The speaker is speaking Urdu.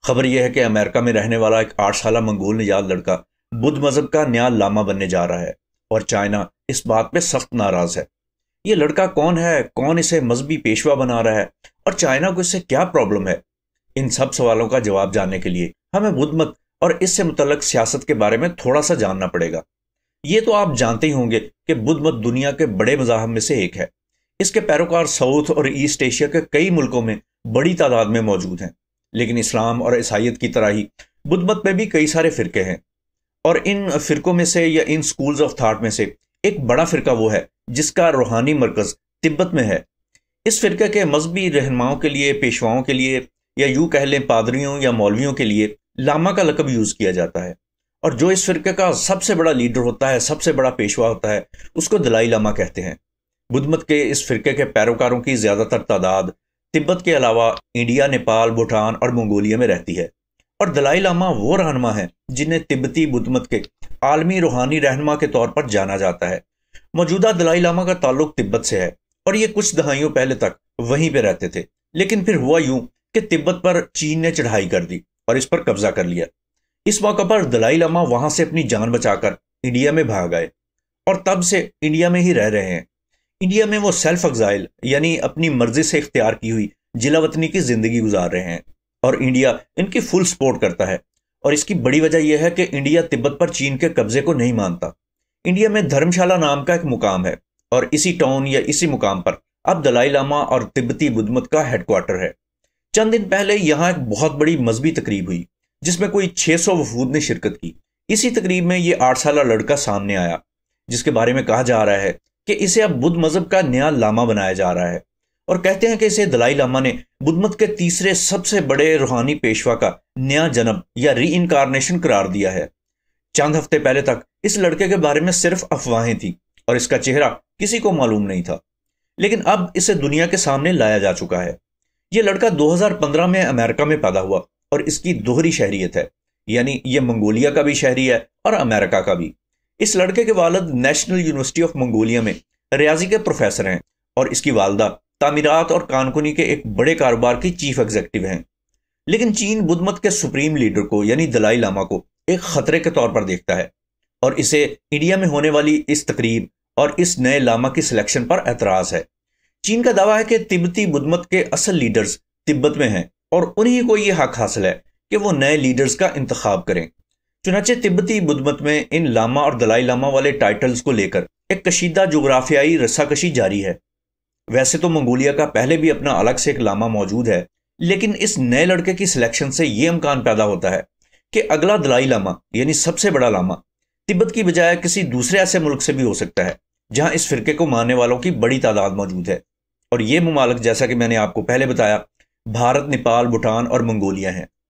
خبر یہ ہے کہ امریکہ میں رہنے والا ایک 8 سالہ منگول نژاد لڑکا بدھ مذہب کا نیا لاما بننے جا رہا ہے، اور چائنا اس بات پہ سخت ناراض ہے۔ یہ لڑکا کون ہے؟ کون اسے مذہبی پیشوا بنا رہا ہے؟ اور چائنا کو اس سے کیا پرابلم ہے؟ ان سب سوالوں کا جواب جاننے کے لیے ہمیں بدھ مت اور اس سے متعلق سیاست کے بارے میں تھوڑا سا جاننا پڑے گا۔ یہ تو آپ جانتے ہی ہوں گے کہ بدھ مت دنیا کے بڑے مذاہب میں سے ایک ہے۔ اس کے پیروکار ساؤتھ اور ایسٹ ایشیا کے کئی ملکوں میں بڑی تعداد میں موجود ہیں، لیکن اسلام اور عیسائیت کی طرح ہی بدھ مت میں بھی کئی سارے فرقے ہیں، اور ان فرقوں میں سے یا ان سکولز آف تھاٹ میں سے ایک بڑا فرقہ وہ ہے جس کا روحانی مرکز تبت میں ہے۔ اس فرقے کے مذہبی رہنماؤں کے لیے، پیشواؤں کے لیے، یا یوں کہہ لیں پادریوں یا مولویوں کے لیے لاما کا لقب یوز کیا جاتا ہے، اور جو اس فرقے کا سب سے بڑا لیڈر ہوتا ہے، سب سے بڑا پیشوا ہوتا ہے، اس کو دلائی لاما کہتے ہیں۔ بدھ مت کے اس فرقے کے پیروکاروں کی زیادہ تر تعداد تبت کے علاوہ انڈیا، نیپال، بھوٹان اور منگولیا میں رہتی ہے، اور دلائی لاما وہ رہنما ہیں جنہیں تبتی بدھ مت کے عالمی روحانی رہنما کے طور پر جانا جاتا ہے۔ موجودہ دلائی لاما کا تعلق تبت سے ہے، اور یہ کچھ دہائیوں پہلے تک وہیں پہ رہتے تھے، لیکن پھر ہوا یوں کہ تبت پر چین نے چڑھائی کر دی اور اس پر قبضہ کر لیا۔ اس موقع پر دلائی لاما وہاں سے اپنی جان بچا کر انڈیا میں بھاگ آئے، اور تب سے انڈیا میں ہی رہ رہے ہیں۔ انڈیا میں وہ سیلف ایگزائل یعنی اپنی مرضی سے اختیار کی ہوئی جلا وطنی کی زندگی گزار رہے ہیں، اور انڈیا ان کی فل سپورٹ کرتا ہے۔ اور اس کی بڑی وجہ یہ ہے کہ انڈیا تبت پر چین کے قبضے کو نہیں مانتا۔ انڈیا میں دھرم شالہ نام کا ایک مقام ہے، اور اسی ٹاؤن یا اسی مقام پر اب دلائی لاما اور تبتی بدھ مت کا ہیڈ کوارٹر ہے۔ چند دن پہلے یہاں ایک بہت بڑی مذہبی تقریب ہوئی جس میں کوئی 600 وفود نے شرکت کی۔ اسی تقریب میں یہ 8 سالہ لڑکا سامنے آیا جس کے بارے میں کہا جا رہا ہے کہ اسے اب بدھ مذہب کا نیا لاما بنایا جا رہا ہے، اور کہتے ہیں کہ اسے دلائی لاما نے بدھ مت کے تیسرے سب سے بڑے روحانی پیشوا کا نیا جنم یا ری انکارنیشن قرار دیا ہے۔ چند ہفتے پہلے تک اس لڑکے کے بارے میں صرف افواہیں تھیں اور اس کا چہرہ کسی کو معلوم نہیں تھا، لیکن اب اسے دنیا کے سامنے لایا جا چکا ہے۔ یہ لڑکا 2015 میں امریکہ میں پیدا ہوا، اور اس کی دوہری شہریت ہے، یعنی یہ منگولیا کا بھی شہری ہے اور امریکہ کا بھی۔ اس لڑکے کے والد نیشنل یونیورسٹی آف منگولیا میں ریاضی کے پروفیسر ہیں، اور اس کی والدہ تعمیرات اور کانکنی کے ایک بڑے کاروبار کی چیف ایگزیکٹو ہیں۔ لیکن چین بدھ مت کے سپریم لیڈر کو یعنی دلائی لاما کو ایک خطرے کے طور پر دیکھتا ہے، اور اسے انڈیا میں ہونے والی اس تقریب اور اس نئے لاما کی سلیکشن پر اعتراض ہے۔ چین کا دعویٰ ہے کہ تبتی بدھ مت کے اصل لیڈرز تبت میں ہیں، اور انہی کو یہ حق حاصل ہے کہ وہ نئے لیڈرز کا انتخاب کریں۔ چنانچہ تبتی بدھ مت میں ان لاما اور دلائی لاما والے ٹائٹلز کو لے کر ایک کشیدہ جغرافیائی رساکشی جاری ہے۔ ویسے تو منگولیا کا پہلے بھی اپنا الگ سے ایک لاما موجود ہے، لیکن اس نئے لڑکے کی سلیکشن سے یہ امکان پیدا ہوتا ہے کہ اگلا دلائی لاما یعنی سب سے بڑا لاما تبت کی بجائے کسی دوسرے ایسے ملک سے بھی ہو سکتا ہے جہاں اس فرقے کو ماننے والوں کی بڑی تعداد موجود ہے، اور یہ ممالک جیسا کہ میں نے آپ کو پہلے بتایا بھارت، نیپال، بھوٹان اور منگولیا ہیں۔